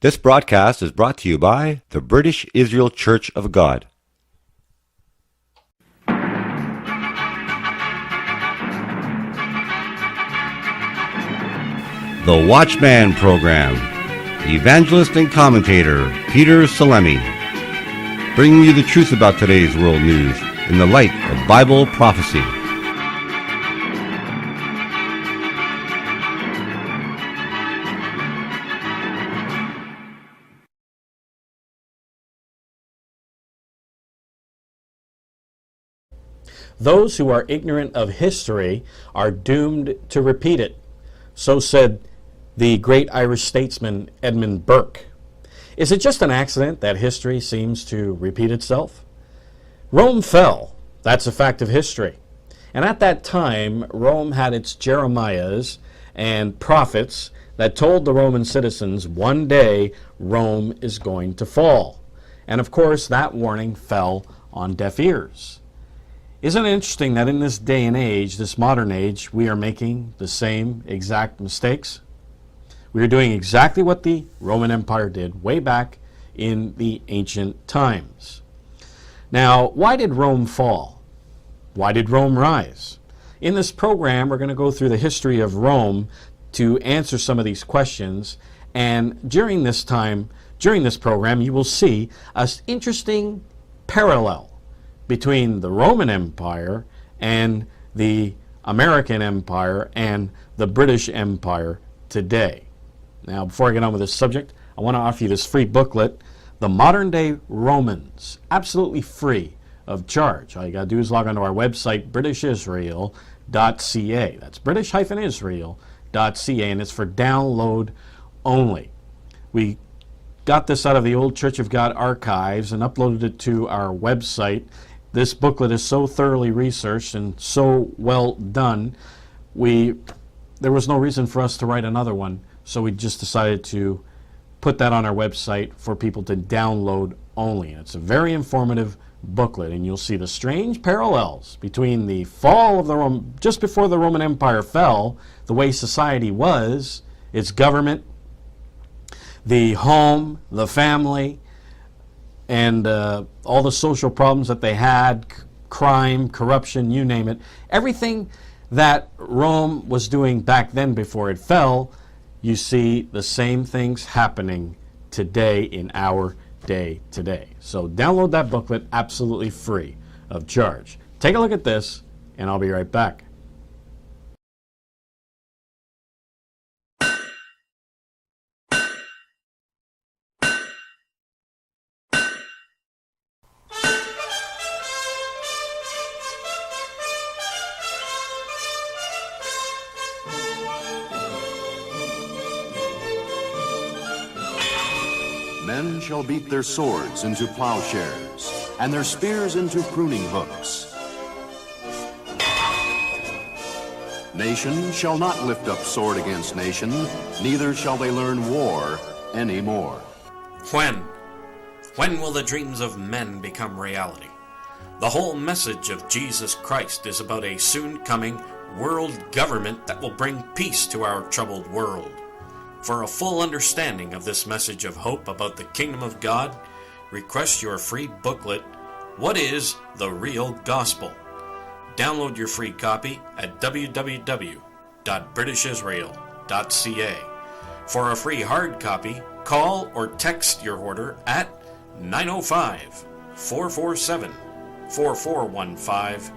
This broadcast is brought to you by the British Israel Church of God. The Watchman Program. Evangelist and commentator Peter Salemi, bringing you the truth about today's world news in the light of Bible prophecy. Those who are ignorant of history are doomed to repeat it. So said the great Irish statesman Edmund Burke. Is it just an accident that history seems to repeat itself? Rome fell. That's a fact of history. And at that time, Rome had its Jeremiahs and prophets that told the Roman citizens one day Rome is going to fall. And of course, that warning fell on deaf ears. Isn't it interesting that in this day and age, this modern age, we are making the same exact mistakes? We are doing exactly what the Roman Empire did way back in the ancient times. Now, why did Rome fall? Why did Rome rise? In this program, we're going to go through the history of Rome to answer some of these questions. And during this program, you will see an interesting parallel between the Roman Empire and the American Empire and the British Empire today. Now, before I get on with this subject, I want to offer you this free booklet, The Modern Day Romans, absolutely free of charge. All you got to do is log on to our website, britishisrael.ca. That's british-israel.ca, and it's for download only. We got this out of the old Church of God archives and uploaded it to our website. This booklet is so thoroughly researched and so well done, there was no reason for us to write another one, so we just decided to put that on our website for people to download only. And it's a very informative booklet, and you'll see the strange parallels between the fall of the just before the Roman Empire fell, the way society was, its government, the home, the family, and all the social problems that they had, crime, corruption, you name it. Everything that Rome was doing back then before it fell, you see the same things happening today in our day today. So download that booklet absolutely free of charge. Take a look at this, and I'll be right back. Men shall beat their swords into plowshares, and their spears into pruning hooks. Nation shall not lift up sword against nation, neither shall they learn war any more. When will the dreams of men become reality? The whole message of Jesus Christ is about a soon-coming world government that will bring peace to our troubled world. For a full understanding of this message of hope about the kingdom of God, request your free booklet, What is the Real Gospel? Download your free copy at www.britishisrael.ca. For a free hard copy, call or text your order at 905-447-4415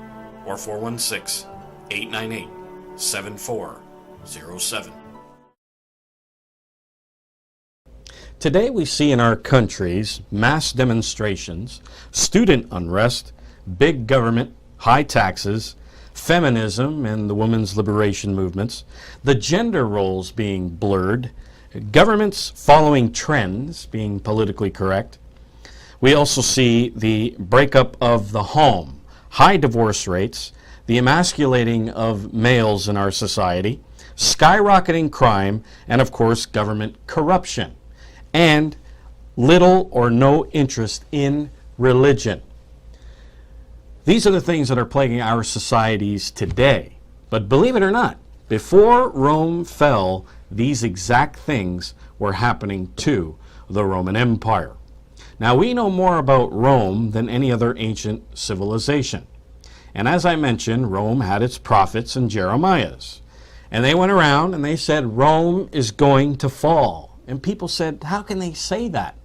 or 416-898-7407. Today we see in our countries mass demonstrations, student unrest, big government, high taxes, feminism and the women's liberation movements, the gender roles being blurred, governments following trends, being politically correct. We also see the breakup of the home, high divorce rates, the emasculating of males in our society, skyrocketing crime, and of course government corruption, and little or no interest in religion. These are the things that are plaguing our societies today. But believe it or not, before Rome fell, these exact things were happening too. the Roman Empire. Now, we know more about Rome than any other ancient civilization. And as I mentioned, Rome had its prophets and Jeremiahs. And they went around and they said, Rome is going to fall. And people said, how can they say that?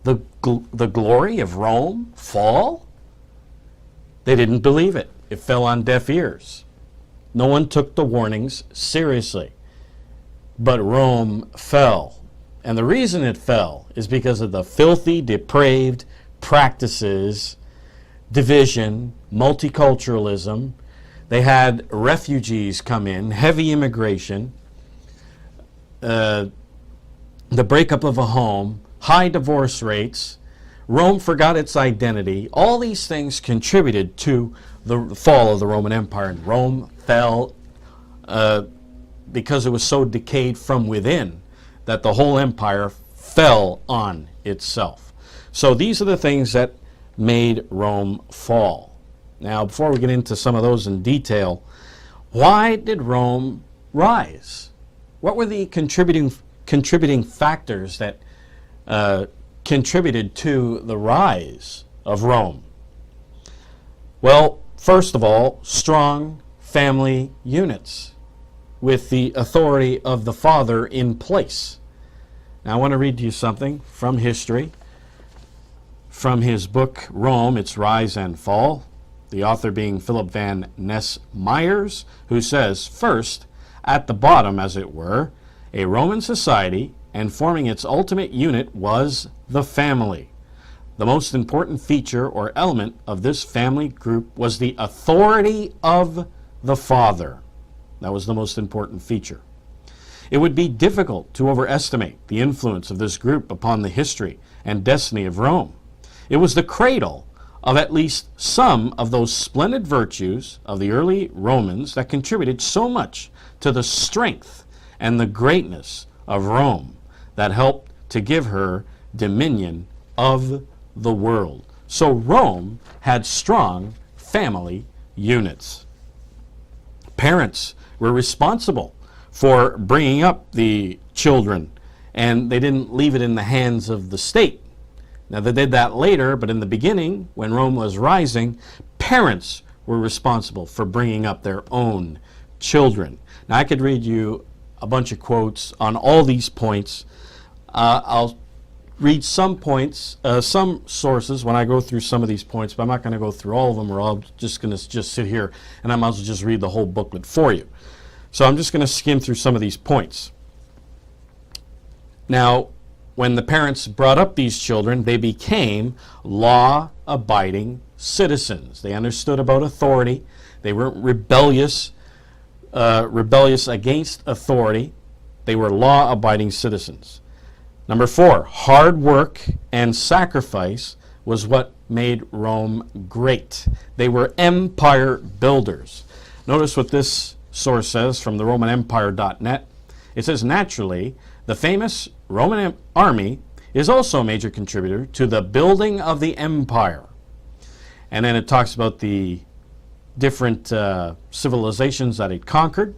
The glory of Rome fall? They didn't believe it. It fell on deaf ears. No one took the warnings seriously. But Rome fell. And the reason it fell is because of the filthy, depraved practices, division, multiculturalism. They had refugees come in, heavy immigration, the breakup of a home, high divorce rates. Rome forgot its identity. All these things contributed to the fall of the Roman Empire. And Rome fell because it was so decayed from within that the whole empire fell on itself. So these are the things that made Rome fall. Now, before we get into some of those in detail, why did Rome rise? What were the contributing factors that contributed to the rise of Rome? Well, first of all, strong family units with the authority of the father in place. Now, I want to read to you something from history, from his book, Rome, Its Rise and Fall, the author being Philip Van Ness Myers, who says, first, at the bottom, as it were, a Roman society, and forming its ultimate unit was the family. The most important feature or element of this family group was the authority of the father. That was the most important feature. It would be difficult to overestimate the influence of this group upon the history and destiny of Rome. It was the cradle of at least some of those splendid virtues of the early Romans that contributed so much to the strength and the greatness of Rome that helped to give her dominion of the world. So Rome had strong family units. Parents were responsible for bringing up the children, and they didn't leave it in the hands of the state. Now, they did that later, but in the beginning, when Rome was rising, parents were responsible for bringing up their own children. Now, I could read you a bunch of quotes on all these points. I'll read some points, some sources when I go through some of these points, but I'm not going to go through all of them, or I'm just going to sit here and I might as well just read the whole booklet for you. So I'm just going to skim through some of these points. Now, when the parents brought up these children, they became law-abiding citizens. They understood about authority. They weren't rebellious against authority. They were law-abiding citizens. Number 4, hard work and sacrifice was what made Rome great. They were empire builders. Notice what this source says from the RomanEmpire.net. It says, naturally, the famous Roman army is also a major contributor to the building of the empire. And then it talks about the different civilizations that it conquered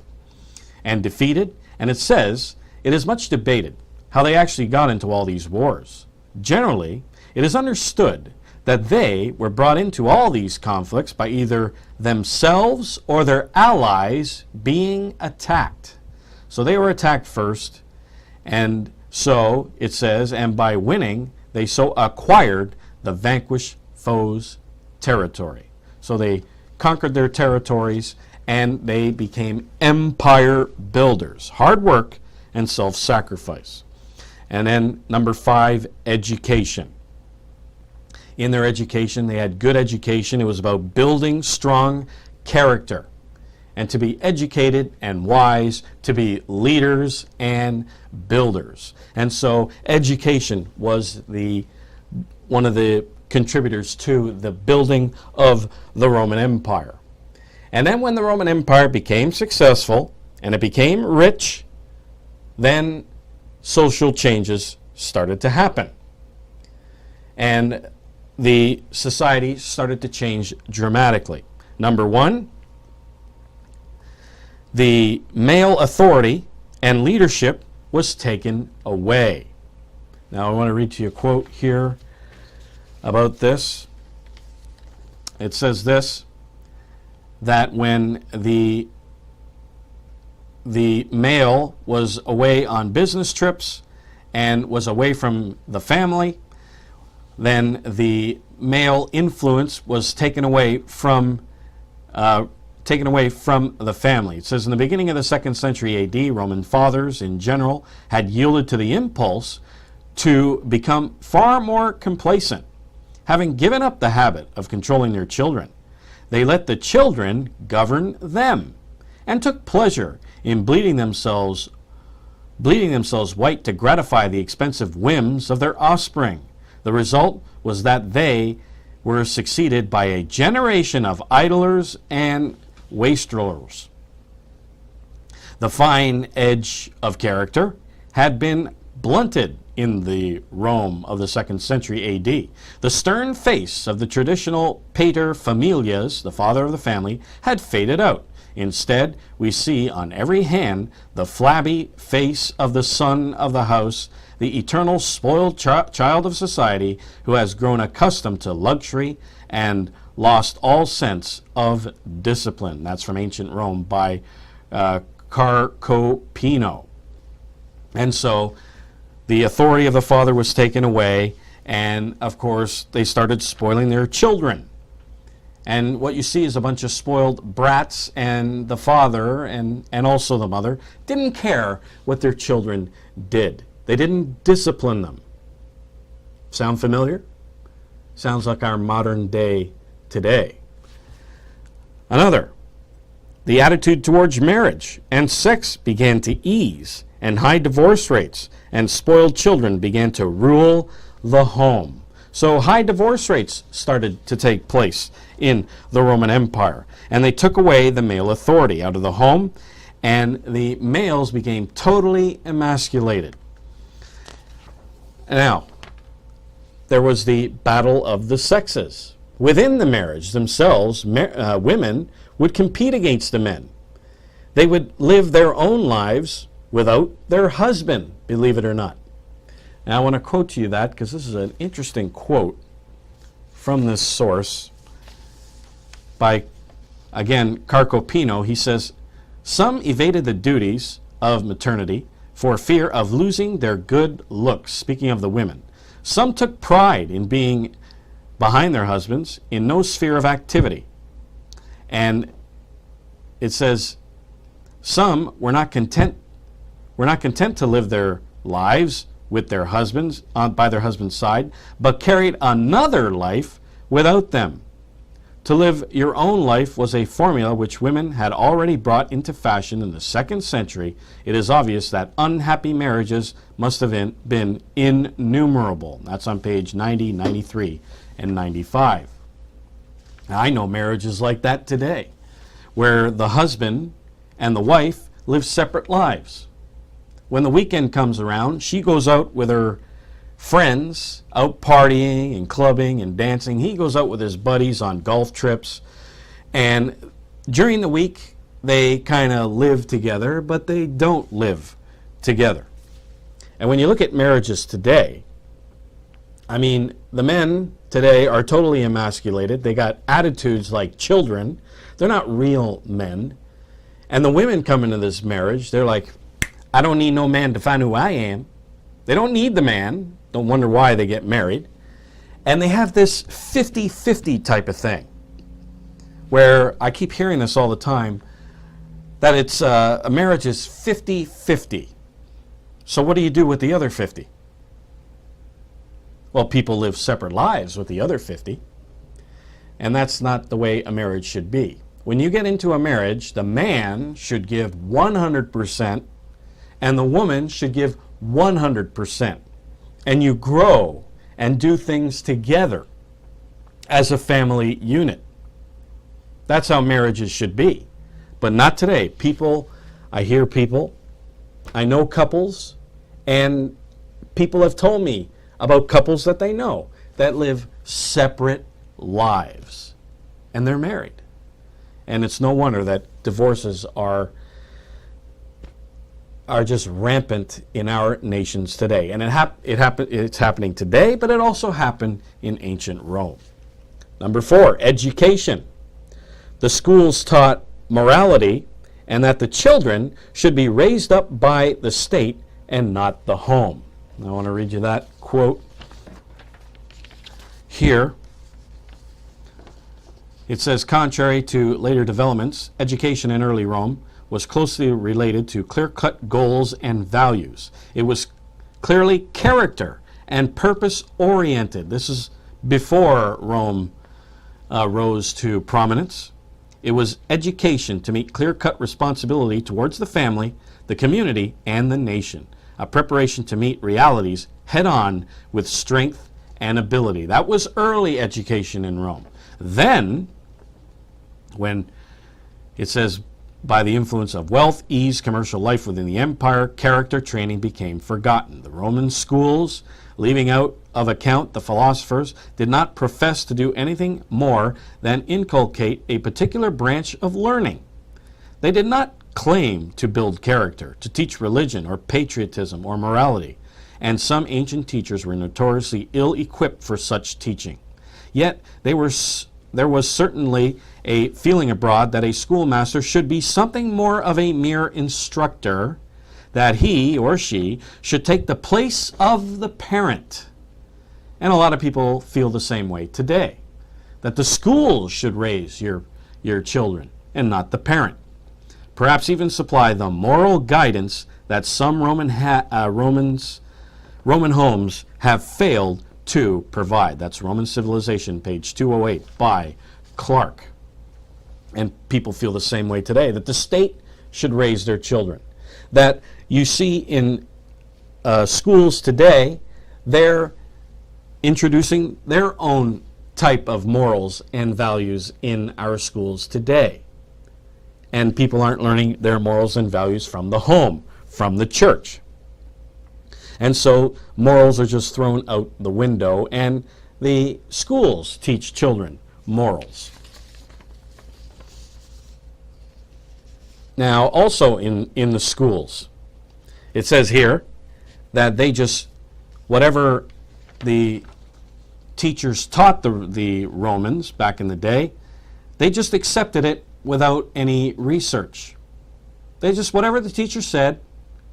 and defeated. And it says, it is much debated how they actually got into all these wars. Generally, it is understood that they were brought into all these conflicts by either themselves or their allies being attacked. So they were attacked first, and so it says, and by winning, they so acquired the vanquished foe's territory. So they conquered their territories, and they became empire builders. Hard work and self-sacrifice. And then number 5, education. In their education, they had good education. It was about building strong character and to be educated and wise, to be leaders and builders. And so education was one of the contributors to the building of the Roman Empire. And then when the Roman Empire became successful and it became rich, then social changes started to happen. And the society started to change dramatically. Number 1, the male authority and leadership was taken away. Now I want to read to you a quote here about this. It says this, that when the male was away on business trips and was away from the family, then the male influence was taken away from the family. It says, in the beginning of the 2nd century AD, Roman fathers in general had yielded to the impulse to become far more complacent. Having given up the habit of controlling their children, they let the children govern them and took pleasure in bleeding themselves white to gratify the expensive whims of their offspring. The result was that they were succeeded by a generation of idlers and wastrels. The fine edge of character had been blunted in the Rome of the 2nd century AD. The stern face of the traditional pater familias, the father of the family, had faded out. Instead, we see on every hand the flabby face of the son of the house, the eternal spoiled child of society who has grown accustomed to luxury and lost all sense of discipline. That's from ancient Rome by Carcopino. And so the authority of the father was taken away, and of course they started spoiling their children. And what you see is a bunch of spoiled brats, and the father and also the mother didn't care what their children did. They didn't discipline them. Sound familiar? Sounds like our modern day today. Another, the attitude towards marriage and sex began to ease, and high divorce rates and spoiled children began to rule the home. So high divorce rates started to take place in the Roman Empire, and they took away the male authority out of the home, and the males became totally emasculated. Now, there was the battle of the sexes. Within the marriage themselves, women would compete against the men. They would live their own lives without their husband, believe it or not. Now I want to quote to you that because this is an interesting quote from this source by, again, Carcopino. He says, some evaded the duties of maternity for fear of losing their good looks, speaking of the women. Some took pride in being behind their husbands in no sphere of activity. And it says, some were not content to live their lives with their husbands, by their husband's side, but carried another life without them. To live your own life was a formula which women had already brought into fashion in the 2nd century. It is obvious that unhappy marriages must have been innumerable. That's on page 90, 93, and 95. Now, I know marriages like that today, where the husband and the wife live separate lives. When the weekend comes around, she goes out with her friends, out partying and clubbing and dancing. He goes out with his buddies on golf trips. And during the week, they kind of live together, but they don't live together. And when you look at marriages today, I mean, the men today are totally emasculated. They got attitudes like children. They're not real men. And the women come into this marriage, they're like, I don't need no man to find who I am. They don't need the man. Don't wonder why they get married. And they have this 50-50 type of thing, where I keep hearing this all the time, that it's a marriage is 50-50. So what do you do with the other 50? Well, people live separate lives with the other 50. And that's not the way a marriage should be. When you get into a marriage, the man should give 100%, and the woman should give 100%. And you grow and do things together as a family unit. That's how marriages should be. But not today. I hear people, I know couples, and people have told me about couples that they know that live separate lives. And they're married. And it's no wonder that divorces are are just rampant in our nations today. And it's happening today, but it also happened in ancient Rome. Number 4, education. The schools taught morality and that the children should be raised up by the state and not the home. I want to read you that quote here. It says, contrary to later developments, education in early Rome was closely related to clear-cut goals and values. It was clearly character and purpose-oriented. This is before Rome rose to prominence. It was education to meet clear-cut responsibility towards the family, the community, and the nation. A preparation to meet realities head-on with strength and ability. That was early education in Rome. Then, when it says, by the influence of wealth, ease, commercial life within the empire, character training became forgotten. The Roman schools, leaving out of account the philosophers, did not profess to do anything more than inculcate a particular branch of learning. They did not claim to build character, to teach religion or patriotism or morality, and some ancient teachers were notoriously ill-equipped for such teaching. Yet there was certainly a feeling abroad that a schoolmaster should be something more of a mere instructor, that he or she should take the place of the parent. And a lot of people feel the same way today, that the schools should raise your children and not the parent. Perhaps even supply the moral guidance that some Roman homes have failed to provide. That's Roman Civilization, page 208, by Clark. And people feel the same way today, that the state should raise their children. That you see in schools today, they're introducing their own type of morals and values in our schools today. And people aren't learning their morals and values from the home, from the church. And so morals are just thrown out the window, and the schools teach children morals. Now, also in the schools, it says here that they just, whatever the teachers taught the Romans back in the day, they just accepted it without any research. They just, whatever the teacher said,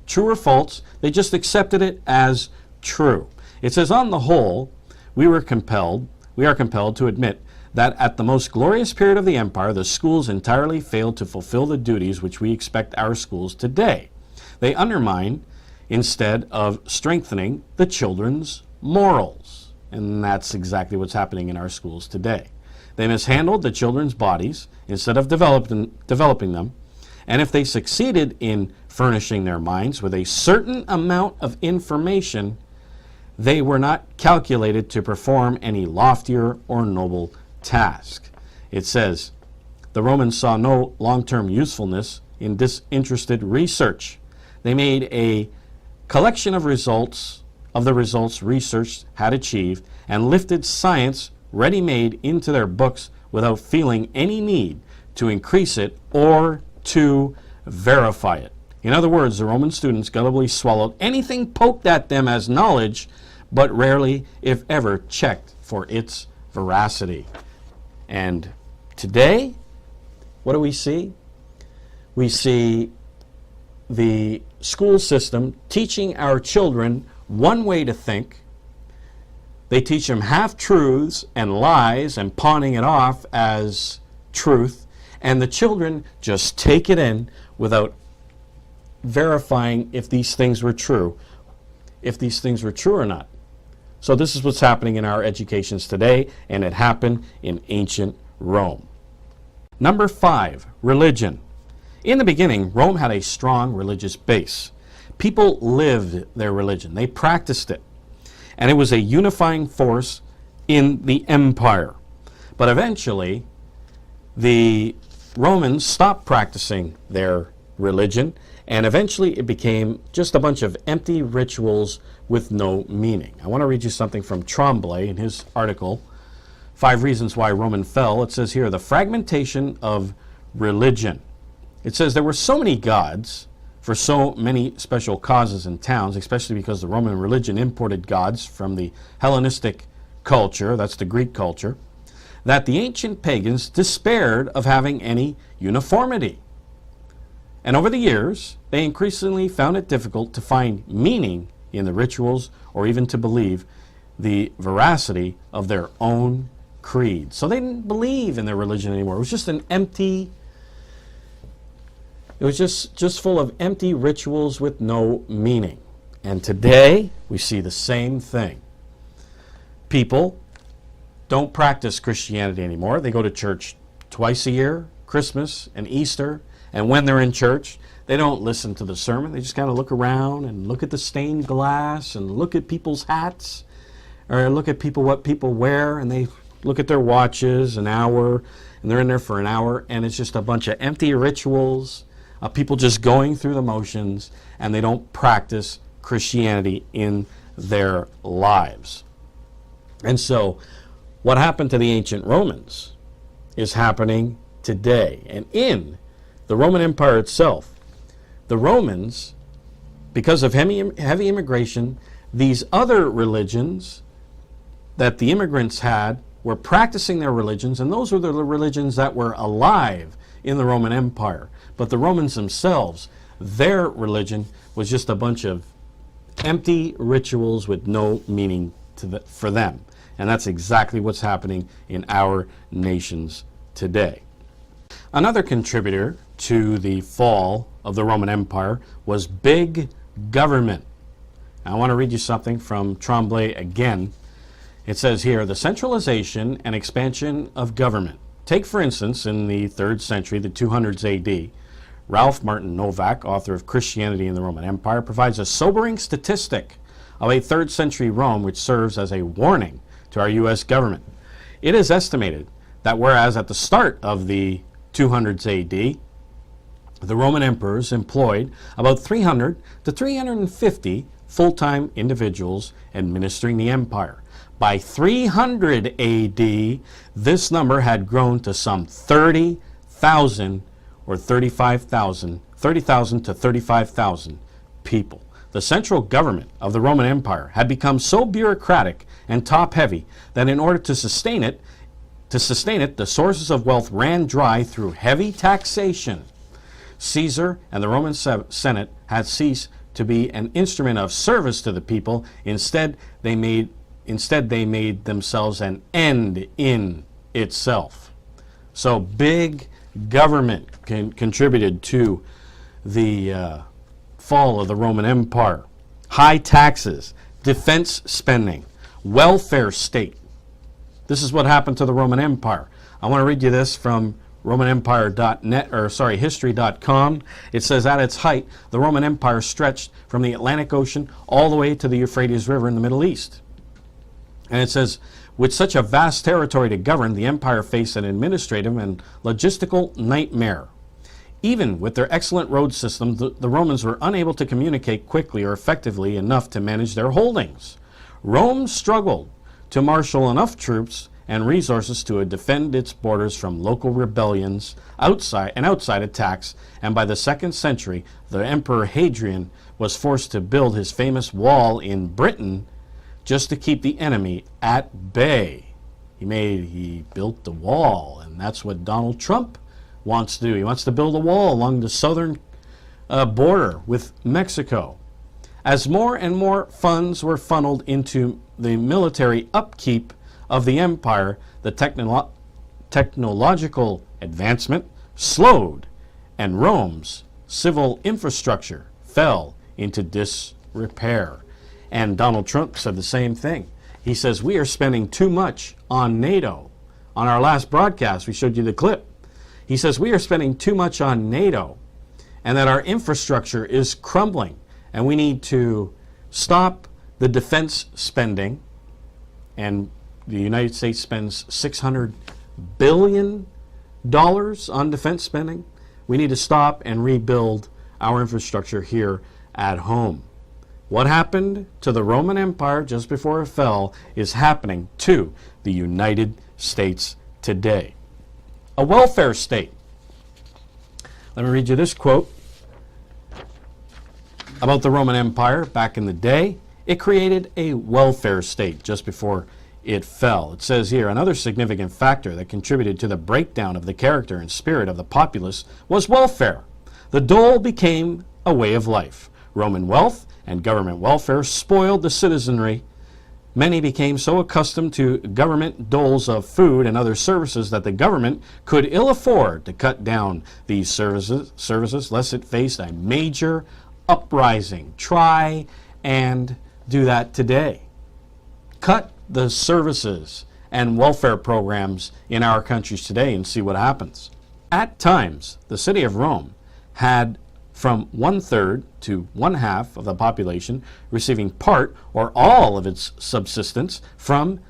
true or false, they just accepted it as true. It says, on the whole, we are compelled to admit that at the most glorious period of the empire, the schools entirely failed to fulfill the duties which we expect our schools today. They undermine instead of strengthening the children's morals. And that's exactly what's happening in our schools today. They mishandled the children's bodies instead of developing them. And if they succeeded in furnishing their minds with a certain amount of information, they were not calculated to perform any loftier or noble task. It says, the Romans saw no long-term usefulness in disinterested research. They made a collection of the results research had achieved, and lifted science ready-made into their books without feeling any need to increase it or to verify it. In other words, the Roman students gullibly swallowed anything poked at them as knowledge, but rarely, if ever, checked for its veracity. And today, what do we see? We see the school system teaching our children one way to think. They teach them half-truths and lies and pawning it off as truth, and the children just take it in without verifying if these things were true, or not. So this is what's happening in our educations today, and it happened in ancient Rome. Number 5, religion. In the beginning, Rome had a strong religious base. People lived their religion. They practiced it. And it was a unifying force in the empire. But eventually, the Romans stopped practicing their religion, and eventually it became just a bunch of empty rituals with no meaning. I want to read you something from Tremblay in his article, 5 Reasons Why Rome Fell. It says here, the fragmentation of religion. It says there were so many gods, for so many special causes and towns, especially because the Roman religion imported gods from the Hellenistic culture, that's the Greek culture, that the ancient pagans despaired of having any uniformity. And over the years, they increasingly found it difficult to find meaning in the rituals or even to believe the veracity of their own creed. So they didn't believe in their religion anymore. It was just it was just full of empty rituals with no meaning. And today, we see the same thing. People don't practice Christianity anymore. They go to church twice a year, Christmas and Easter. And when they're in church, they don't listen to the sermon. They just kind of look around and look at the stained glass and look at people's hats or look at what people wear, and they look at their watches an hour, and they're in there for an hour, and it's just a bunch of empty rituals, people just going through the motions, and they don't practice Christianity in their lives. And so what happened to the ancient Romans is happening today. And in the Roman Empire itself, the Romans, because of heavy immigration, these other religions that the immigrants had were practicing their religions, and those were the religions that were alive in the Roman Empire. But the Romans themselves, their religion was just a bunch of empty rituals with no meaning for them. And that's exactly what's happening in our nations today. Another contributor to the fall of the Roman Empire was big government. Now, I want to read you something from Tremblay again. It says here, the centralization and expansion of government. Take, for instance, in the 3rd century, the 200s AD, Ralph Martin Novak, author of Christianity in the Roman Empire, provides a sobering statistic of a 3rd century Rome which serves as a warning to our U.S. government. It is estimated that whereas at the start of the 200s AD, the Roman emperors employed about 300 to 350 full-time individuals administering the empire. By 300 AD, this number had grown to some 30,000 or 30,000 to 35,000 people. The central government of the Roman Empire had become so bureaucratic and top-heavy that in order to sustain it, the sources of wealth ran dry through heavy taxation. Caesar and the Roman Senate had ceased to be an instrument of service to the people. Instead, they made themselves an end in itself. So big government contributed to the fall of the Roman Empire. High taxes, defense spending, welfare state. This is what happened to the Roman Empire. I want to read you this from history.com. It says, at its height, the Roman Empire stretched from the Atlantic Ocean all the way to the Euphrates River in the Middle East. And it says, with such a vast territory to govern, the empire faced an administrative and logistical nightmare. Even with their excellent road system, the Romans were unable to communicate quickly or effectively enough to manage their holdings. Rome struggled to marshal enough troops and resources to defend its borders from local rebellions, outside attacks, and by the 2nd century, the Emperor Hadrian was forced to build his famous wall in Britain just to keep the enemy at bay. He built the wall, and that's what Donald Trump wants to do. He wants to build a wall along the southern border with Mexico. As more and more funds were funneled into the military upkeep of the empire, the technological advancement slowed, and Rome's civil infrastructure fell into disrepair. And Donald Trump said the same thing. He says, we are spending too much on NATO. On our last broadcast, we showed you the clip. He says, we are spending too much on NATO, and that our infrastructure is crumbling, and we need to stop the defense spending. And the United States spends $600 billion on defense spending. We need to stop and rebuild our infrastructure here at home. What happened to the Roman Empire just before it fell is happening to the United States today. A welfare state. Let me read you this quote. about the Roman Empire back in the day. It created a welfare state just before it fell. It says here, another significant factor that contributed to the breakdown of the character and spirit of the populace was welfare. The dole became a way of life. Roman wealth and government welfare spoiled the citizenry. Many became so accustomed to government doles of food and other services that the government could ill afford to cut down these services lest it faced a major uprising. Try and do that today. Cut the services and welfare programs in our countries today and see what happens. At times, the city of Rome had from 1/3 to 1/2 of the population receiving part or all of its subsistence from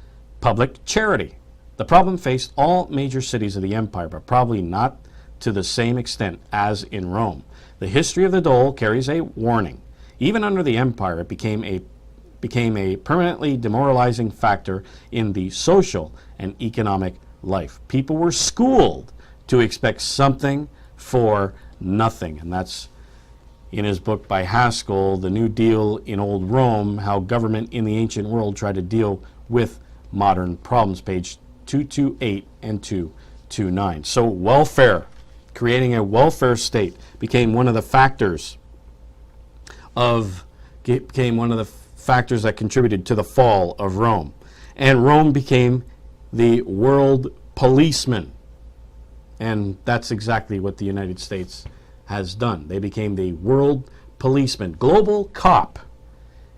public charity. The problem faced all major cities of the empire, but probably not to the same extent as in Rome. The history of the dole carries a warning. Even under the empire, it became a permanently demoralizing factor in the social and economic life. People were schooled to expect something for nothing, and that's in his book by Haskell, The New Deal in Old Rome, How Government in the Ancient World Tried to Deal with Modern Problems, page 228 and 229. So welfare, creating a welfare state, became one of the factors that contributed to the fall of Rome. And Rome became the world policeman. And that's exactly what the United States has done. They became the world policeman, global cop.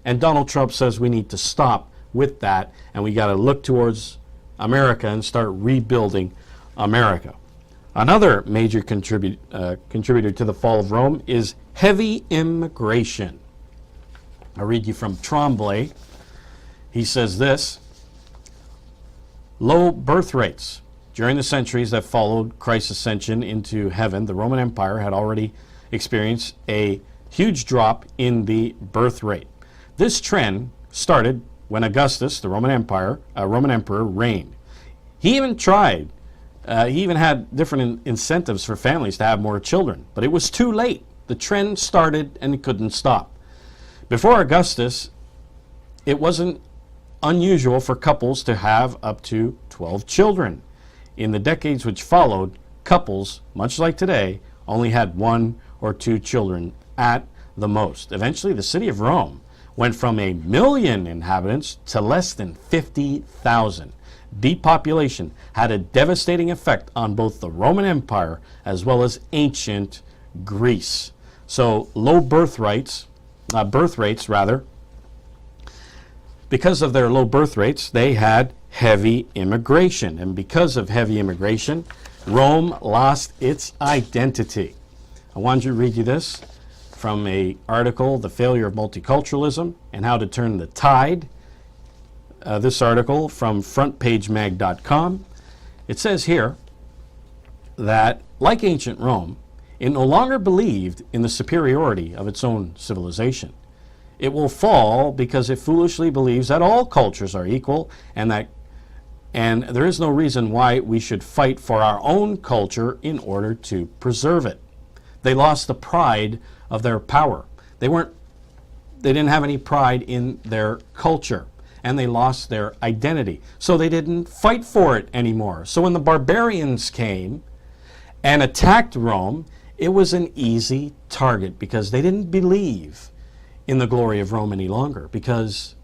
And Donald Trump says we need to stop with that, and we got to look towards America and start rebuilding America. Another major contributor to the fall of Rome is heavy immigration. I'll read you from Tremblay. He says this: low birth rates. During the centuries that followed Christ's ascension into heaven, the Roman Empire had already experienced a huge drop in the birth rate. This trend started when Augustus, the Roman emperor, reigned. He even had different incentives for families to have more children, but it was too late. The trend started and it couldn't stop. Before Augustus, it wasn't unusual for couples to have up to 12 children. In the decades which followed, couples, much like today, only had 1 or 2 children at the most. Eventually, the city of Rome went from 1 million inhabitants to less than 50,000. Depopulation had a devastating effect on both the Roman Empire as well as ancient Greece. So low birth rates, because of their low birth rates, they had heavy immigration. And because of heavy immigration, Rome lost its identity. I wanted to read you this from an article, The Failure of Multiculturalism and How to Turn the Tide. This article from frontpagemag.com. It says here that, like ancient Rome, it no longer believed in the superiority of its own civilization. It will fall because it foolishly believes that all cultures are equal and there is no reason why we should fight for our own culture in order to preserve it. They lost the pride of their power. They didn't have any pride in their culture, and they lost their identity. So they didn't fight for it anymore. So when the barbarians came and attacked Rome, it was an easy target because they didn't believe in the glory of Rome any longer, because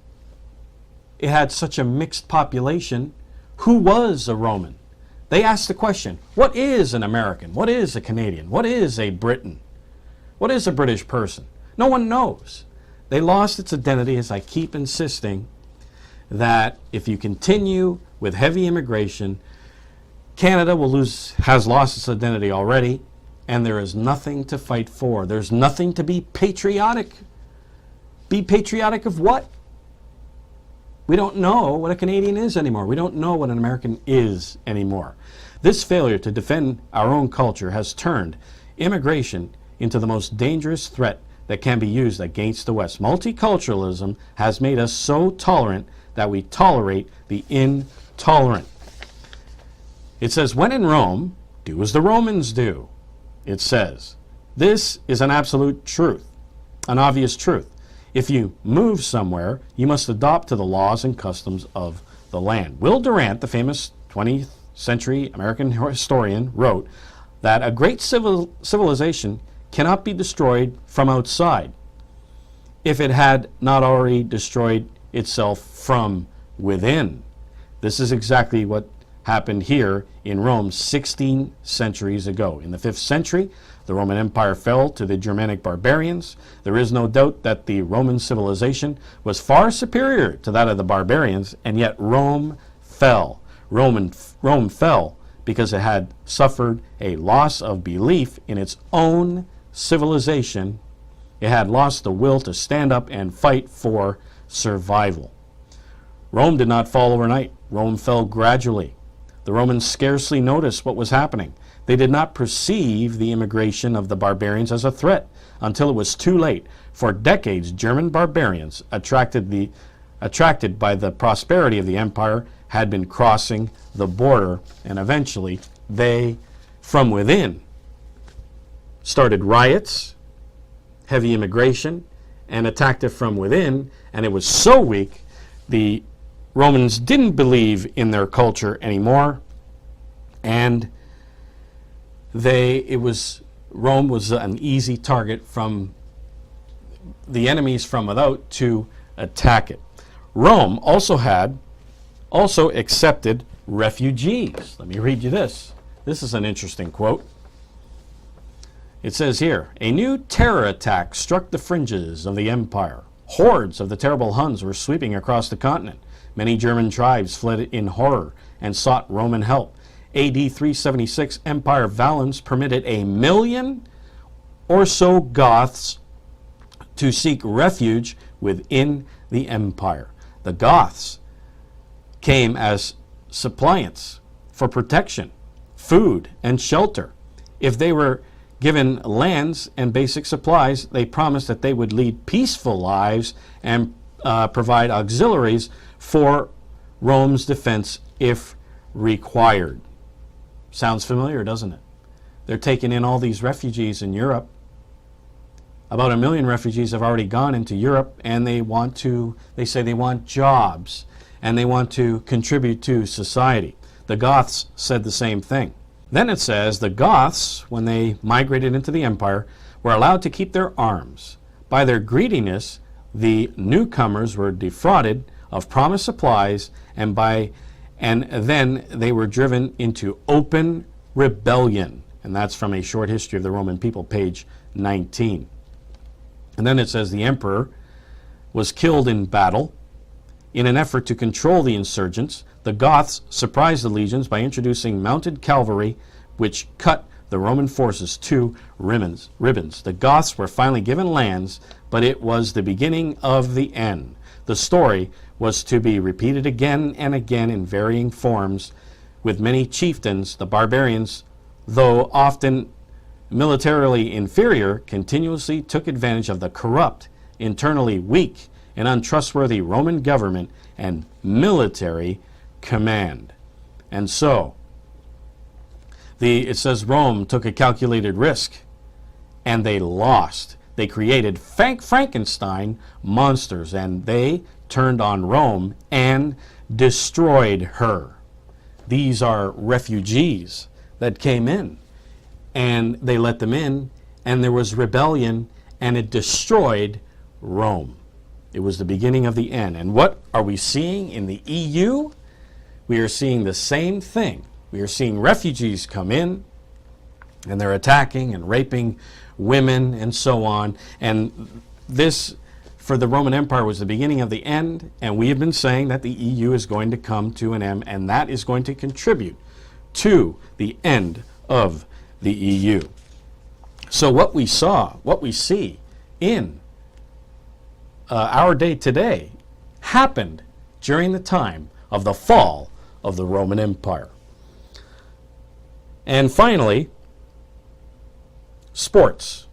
it had such a mixed population. Who was a Roman? They asked the question, what is an American? What is a Canadian? What is a Briton? What is a British person? No one knows. They lost its identity, as I keep insisting, that if you continue with heavy immigration, Canada has lost its identity already, and there is nothing to fight for. There's nothing to be patriotic. Be patriotic of what? We don't know what a Canadian is anymore. We don't know what an American is anymore. This failure to defend our own culture has turned immigration into the most dangerous threat that can be used against the West. Multiculturalism has made us so tolerant that we tolerate the intolerant. It says, when in Rome, do as the Romans do. It says, this is an absolute truth. an obvious truth. If you move somewhere, you must adopt to the laws and customs of the land. Will Durant, the famous 20th century American historian, wrote that a great civilization cannot be destroyed from outside if it had not already destroyed itself from within. This is exactly what happened here in Rome 16 centuries ago. In the 5th century, the Roman Empire fell to the Germanic barbarians. There is no doubt that the Roman civilization was far superior to that of the barbarians, and yet Rome fell. Rome fell because it had suffered a loss of belief in its own civilization. It had lost the will to stand up and fight for survival. Rome did not fall overnight. Rome fell gradually. The Romans scarcely noticed what was happening. They did not perceive the immigration of the barbarians as a threat until it was too late. For decades, German barbarians, attracted by the prosperity of the empire, had been crossing the border, and eventually they, from within, started riots, heavy immigration, and attacked it from within, and it was so weak the Romans didn't believe in their culture anymore, and Rome was an easy target from the enemies from without to attack it. Rome also accepted refugees. Let me read you this. This is an interesting quote. It says here, a new terror attack struck the fringes of the empire. Hordes of the terrible Huns were sweeping across the continent. Many German tribes fled in horror and sought Roman help. AD 376, Empire Valens permitted 1 million or so Goths to seek refuge within the empire. The Goths came as suppliants for protection, food, and shelter. If they were given lands and basic supplies, they promised that they would lead peaceful lives and provide auxiliaries for Rome's defense if required. Sounds familiar, doesn't it? They're taking in all these refugees in Europe. About 1 million refugees have already gone into Europe, and they say they want jobs, and they want to contribute to society. The Goths said the same thing. Then it says the Goths, when they migrated into the empire, were allowed to keep their arms. By their greediness, the newcomers were defrauded of promised supplies, and then they were driven into open rebellion. And that's from A Short History of the Roman People, page 19. And then it says the emperor was killed in battle. In an effort to control the insurgents, the Goths surprised the legions by introducing mounted cavalry, which cut the Roman forces to ribbons. The Goths were finally given lands, but it was the beginning of the end. The story was to be repeated again and again in varying forms, with many chieftains. The barbarians, though often militarily inferior, continuously took advantage of the corrupt, internally weak, and untrustworthy Roman government and military command. And so, it says Rome took a calculated risk, and they lost. They created Frankenstein monsters, and they turned on Rome and destroyed her. These are refugees that came in, and they let them in, and there was rebellion, and it destroyed Rome. It was the beginning of the end. And what are we seeing in the EU? We are seeing the same thing. We are seeing refugees come in, and they're attacking and raping women and so on. And this, for the Roman Empire, was the beginning of the end. And we have been saying that the EU is going to come to an end, and that is going to contribute to the end of the EU. So what we see in our day today happened during the time of the fall of the Roman Empire. And finally, sports.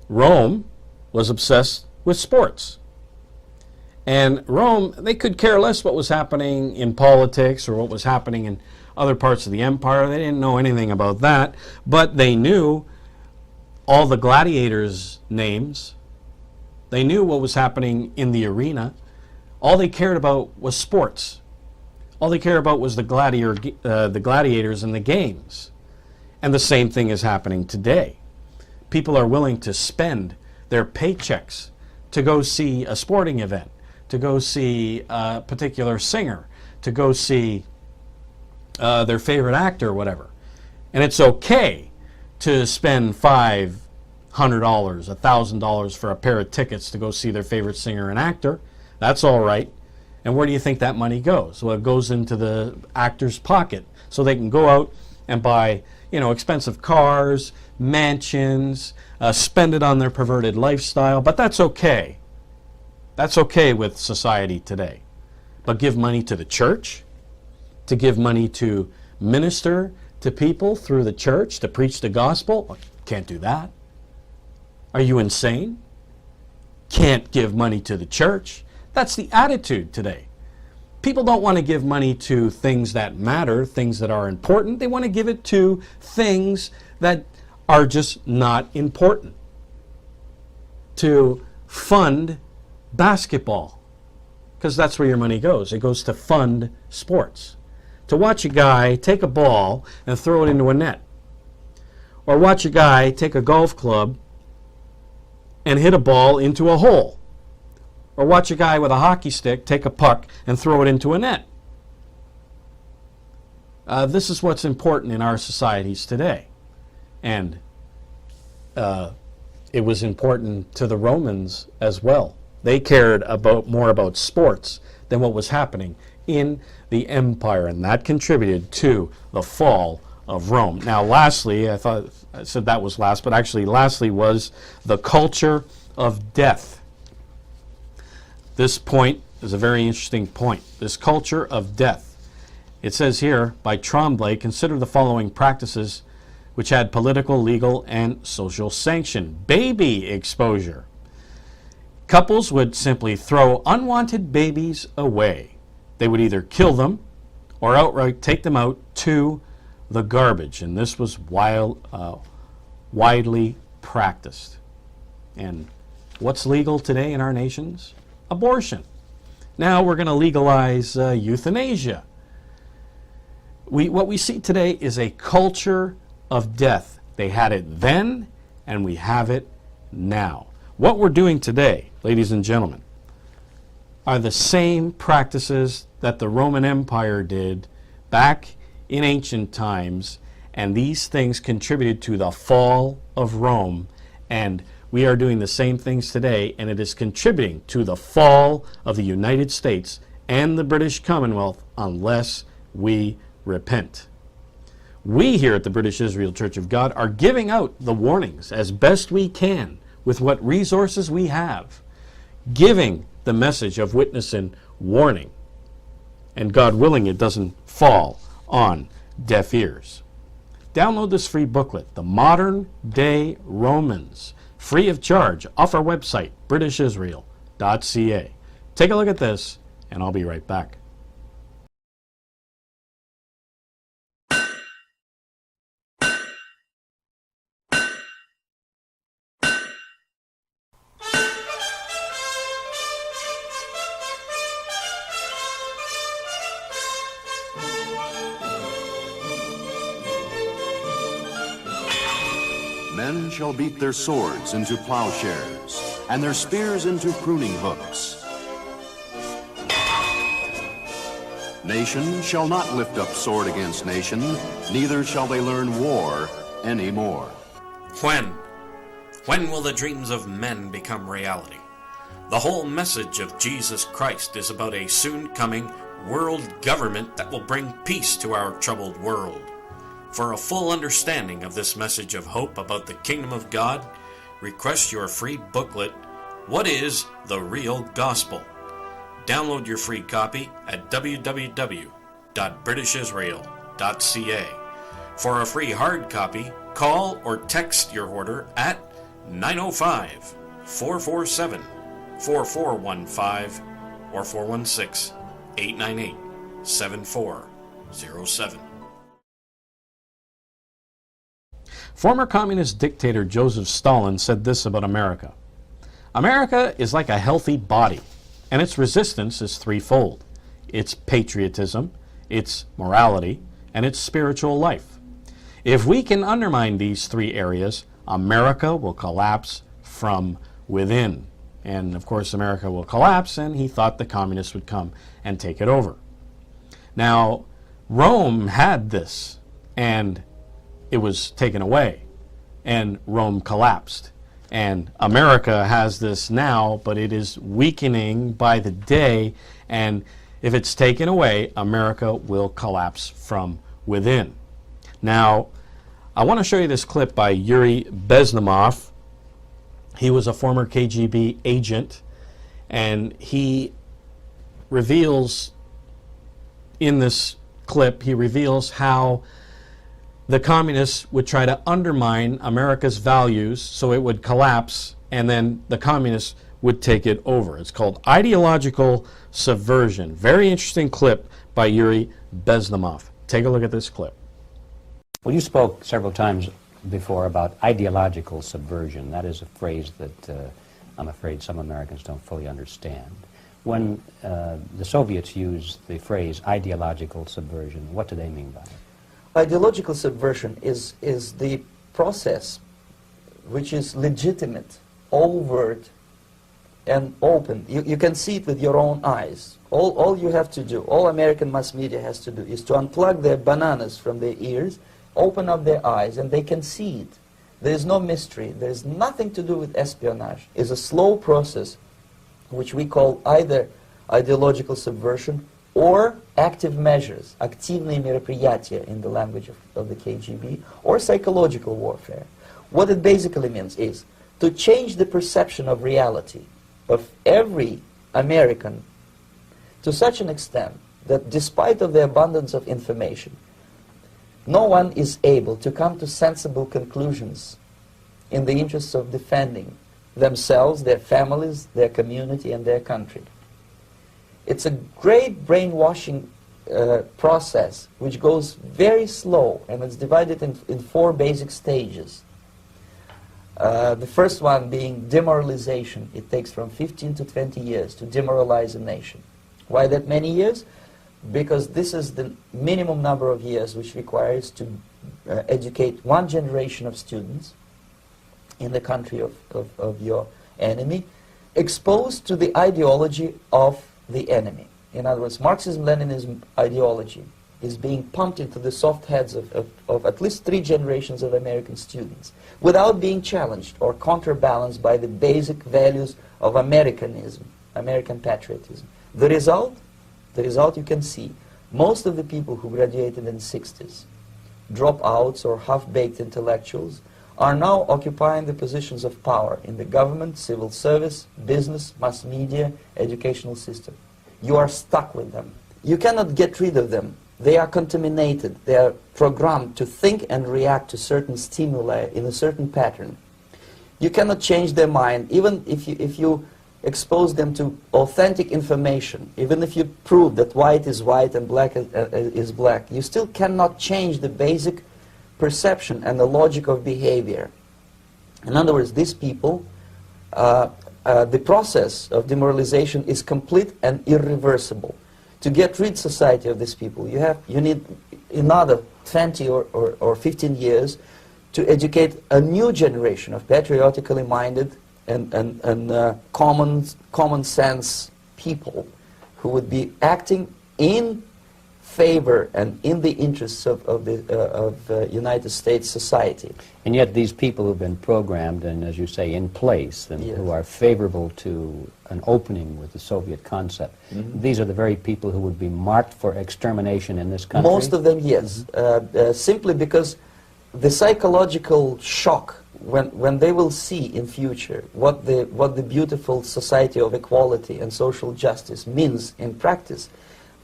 Rome was obsessed with sports. And Rome, they could care less what was happening in politics or what was happening in other parts of the empire. They didn't know anything about that, but they knew all the gladiators' names. They knew what was happening in the arena. All they cared about was sports. All they cared about was the gladiators and the games. And the same thing is happening today. People are willing to spend their paychecks to go see a sporting event, to go see a particular singer, to go see their favorite actor or whatever. And it's okay to spend $500, $1,000 for a pair of tickets to go see their favorite singer and actor. That's all right. And where do you think that money goes? Well, it goes into the actor's pocket so they can go out and buy, expensive cars, mansions, spend it on their perverted lifestyle. But that's okay. That's okay with society today. But give money to the church, to give money to minister to people through the church, to preach the gospel? Well, can't do that. Are you insane? Can't give money to the church. That's the attitude today. People don't want to give money to things that matter, things that are important. They want to give it to things that are just not important. To fund basketball, because that's where your money goes. It goes to fund sports. To watch a guy take a ball and throw it into a net. Or watch a guy take a golf club and hit a ball into a hole. Or watch a guy with a hockey stick take a puck and throw it into a net. This is what's important in our societies today. And it was important to the Romans as well. They cared more about sports than what was happening in the empire, and that contributed to the fall of Rome. Now, lastly, I thought I said that was last, but actually lastly was the culture of death. This point is a very interesting point. This culture of death. It says here, by Tremblay, consider the following practices which had political, legal, and social sanction. Baby exposure. Couples would simply throw unwanted babies away. They would either kill them or outright take them out to the garbage. And this was widely practiced. And what's legal today in our nations? Abortion. Now we're going to legalize euthanasia. What we see today is a culture of death. They had it then, and we have it now. What we're doing today, ladies and gentlemen, are the same practices that the Roman Empire did back in ancient times, and these things contributed to the fall of Rome, and we are doing the same things today, and it is contributing to the fall of the United States and the British Commonwealth unless we repent. We here at the British Israel Church of God are giving out the warnings as best we can with what resources we have, giving the message of witness and warning. And God willing, it doesn't fall on deaf ears. Download this free booklet, The Modern Day Romans, free of charge, off our website, britishisrael.ca. Take a look at this, and I'll be right back. Men shall beat their swords into plowshares, and their spears into pruning hooks. Nation shall not lift up sword against nation, neither shall they learn war any more. When will the dreams of men become reality? The whole message of Jesus Christ is about a soon-coming world government that will bring peace to our troubled world. For a full understanding of this message of hope about the kingdom of God, request your free booklet, What is the Real Gospel? Download your free copy at www.britishisrael.ca. For a free hard copy, call or text your order at 905-447-4415 or 416-898-7407. Former communist dictator Joseph Stalin said this about America: America is like a healthy body, and its resistance is threefold. It's patriotism, it's morality, and it's spiritual life. If we can undermine these three areas, America will collapse from within. And of course, America will collapse, and he thought the communists would come and take it over. Now, Rome had this, and it was taken away, and Rome collapsed. And America has this now, but it is weakening by the day, and if it's taken away, America will collapse from within. Now, I want to show you this clip by Yuri Bezmenov. He was a former KGB agent, and he reveals in this clip, he reveals how the communists would try to undermine America's values so it would collapse, and then the communists would take it over. It's called Ideological Subversion. Very interesting clip by Yuri Bezmenov. Take a look at this clip. Well, you spoke several times before about ideological subversion. That is a phrase that I'm afraid some Americans don't fully understand. When the Soviets use the phrase ideological subversion, what do they mean by it? Ideological subversion is the process which is legitimate, overt, and open. You can see it with your own eyes. All you have to do, all American mass media has to do, is to unplug their bananas from their ears, open up their eyes, and they can see it. There is no mystery. There is nothing to do with espionage. It's a slow process which we call either ideological subversion or active measures, активные мероприятия in the language of the KGB, or psychological warfare. What it basically means is to change the perception of reality of every American to such an extent that despite of the abundance of information, no one is able to come to sensible conclusions in the interests of defending themselves, their families, their community, and their country. It's a great brainwashing process which goes very slow, and it's divided in four basic stages. The first one being demoralization. It takes from 15 to 20 years to demoralize a nation. Why that many years? Because this is the minimum number of years which requires to educate one generation of students in the country of your enemy, exposed to the ideology of the enemy. In other words, Marxism-Leninism ideology is being pumped into the soft heads of at least 3 generations of American students without being challenged or counterbalanced by the basic values of Americanism, American patriotism. The result you can see. Most of the people who graduated in the 60s, dropouts or half-baked intellectuals, are now occupying the positions of power in the government, civil service, business, mass media, educational system. You are stuck with them. You cannot get rid of them. They are contaminated. They are programmed to think and react to certain stimuli in a certain pattern. You cannot change their mind, even if you expose them to authentic information, even if you prove that white is white and black is black, you still cannot change the basic perception and the logic of behavior. In other words, these people, the process of demoralization is complete and irreversible. To get rid society of these people, you need another 20 or 15 years to educate a new generation of patriotically minded and common sense people who would be acting in favor and in the interests of United States society. And yet these people who've been programmed and, as you say, in place, and Yes. who are favorable to an opening with the Soviet concept, these are the very people who would be marked for extermination in this country? Most of them, yes. Simply because the psychological shock when they will see in future what the beautiful society of equality and social justice means in practice,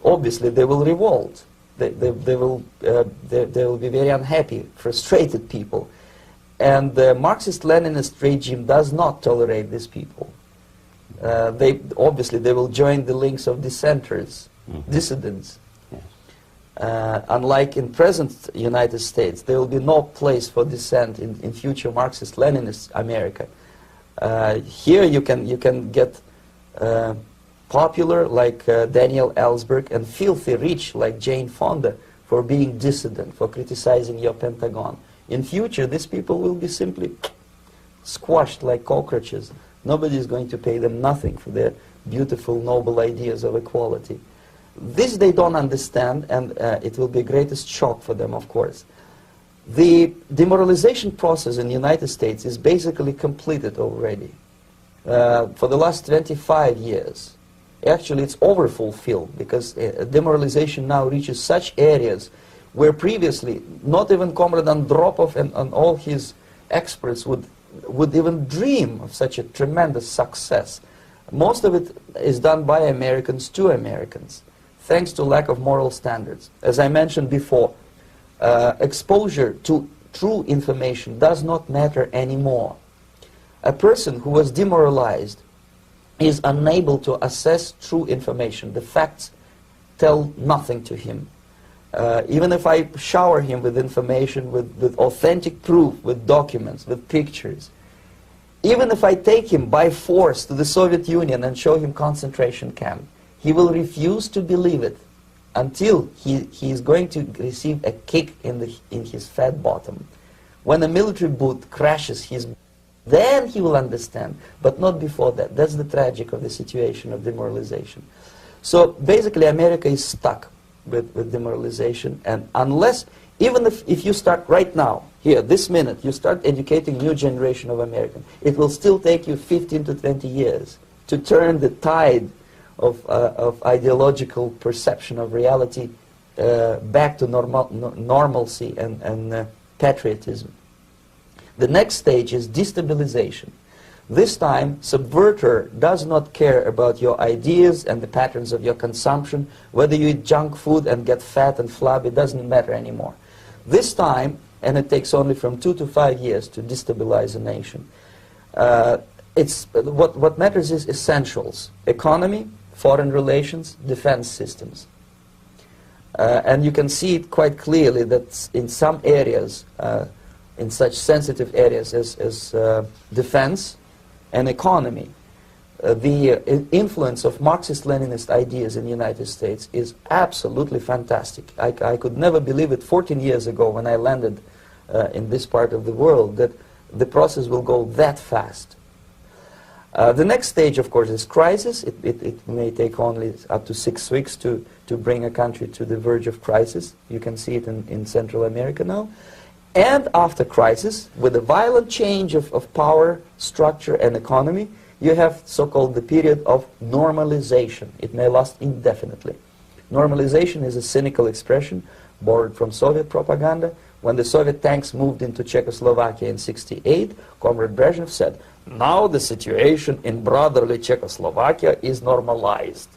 obviously they will revolt. They will be very unhappy, frustrated people. And the Marxist-Leninist regime does not tolerate these people. Obviously they will join the links of dissenters, dissidents. Unlike in present United States, there will be no place for dissent in future Marxist-Leninist America. Here you can get popular like Daniel Ellsberg and filthy rich like Jane Fonda for being dissident, for criticizing your Pentagon. In future, these people will be simply squashed like cockroaches. Nobody is going to pay them nothing for their beautiful, noble ideas of equality. This they don't understand, and it will be a greatest shock for them, of course. The demoralization process in the United States is basically completed already. For the last 25 years. Actually, it's overfulfilled, because demoralization now reaches such areas where previously not even Comrade Andropov and all his experts would even dream of such a tremendous success. Most of it is done by Americans to Americans, thanks to lack of moral standards. As I mentioned before, exposure to true information does not matter anymore. A person who was demoralized is unable to assess true information. The facts tell nothing to him. Even if I shower him with information, with authentic proof, with documents, with pictures, even if I take him by force to the Soviet Union and show him concentration camp, he will refuse to believe it until he is going to receive a kick in his fat bottom. When a military boot crashes his, then he will understand, but not before that. That's the tragic of the situation of demoralization. So basically America is stuck with demoralization, and unless, even if you start right now, here, this minute, you start educating new generation of Americans, it will still take you 15 to 20 years to turn the tide of ideological perception of reality back to normalcy and patriotism. The next stage is destabilization. This time, subverter does not care about your ideas and the patterns of your consumption. Whether you eat junk food and get fat and flabby, it doesn't matter anymore. This time, and it takes only from 2 to 5 years to destabilize a nation, what matters is essentials: economy, foreign relations, defense systems. And you can see it quite clearly that in some areas, in such sensitive areas as defense and economy, the influence of Marxist-Leninist ideas in the United States is absolutely fantastic. I could never believe it 14 years ago when I landed in this part of the world that the process will go that fast. The next stage, of course, is crisis. It may take only up to 6 weeks to bring a country to the verge of crisis. You can see it in Central America now. And after crisis, with a violent change of power, structure, and economy, you have so-called the period of normalization. It may last indefinitely. Normalization is a cynical expression borrowed from Soviet propaganda. When the Soviet tanks moved into Czechoslovakia in '68, Comrade Brezhnev said, "Now the situation in brotherly Czechoslovakia is normalized."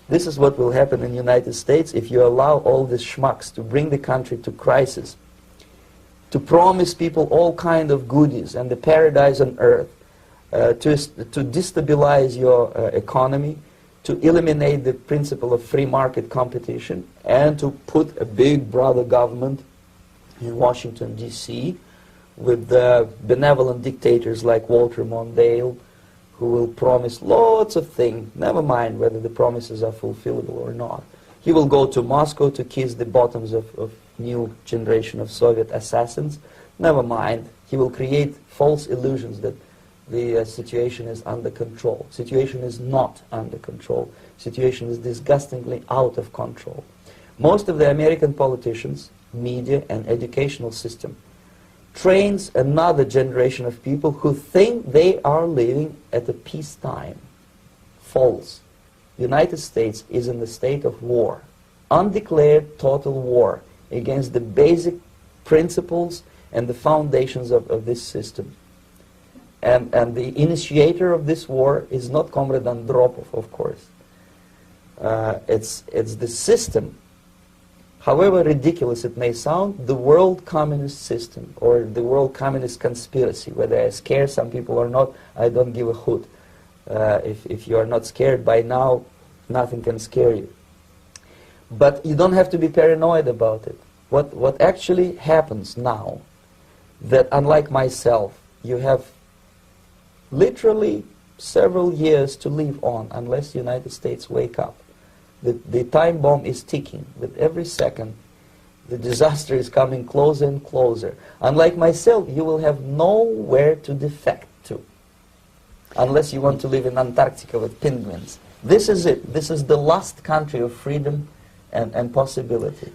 This is what will happen in the United States if you allow all these schmucks to bring the country to crisis, to promise people all kind of goodies and the paradise on earth, to destabilize your economy, to eliminate the principle of free market competition, and to put a big brother government in Washington, D.C., with benevolent dictators like Walter Mondale, who will promise lots of things, never mind whether the promises are fulfillable or not. He will go to Moscow to kiss the bottoms of new generation of Soviet assassins. Never mind, he will create false illusions that the situation is under control. Situation is not under control. Situation is disgustingly out of control. Most of the American politicians, media, and educational system trains another generation of people who think they are living at a peacetime. False. The United States is in the state of war, undeclared total war against the basic principles and the foundations of this system. And the initiator of this war is not Comrade Andropov, of course. It's the system. However ridiculous it may sound, the world communist system or the world communist conspiracy, whether I scare some people or not, I don't give a hoot. If you are not scared by now, nothing can scare you. But you don't have to be paranoid about it. What actually happens now, that unlike myself, you have literally several years to live on unless the United States wake up. The time bomb is ticking. With every second, the disaster is coming closer and closer. Unlike myself, you will have nowhere to defect to, unless you want to live in Antarctica with penguins. This is it. This is the last country of freedom and possibility.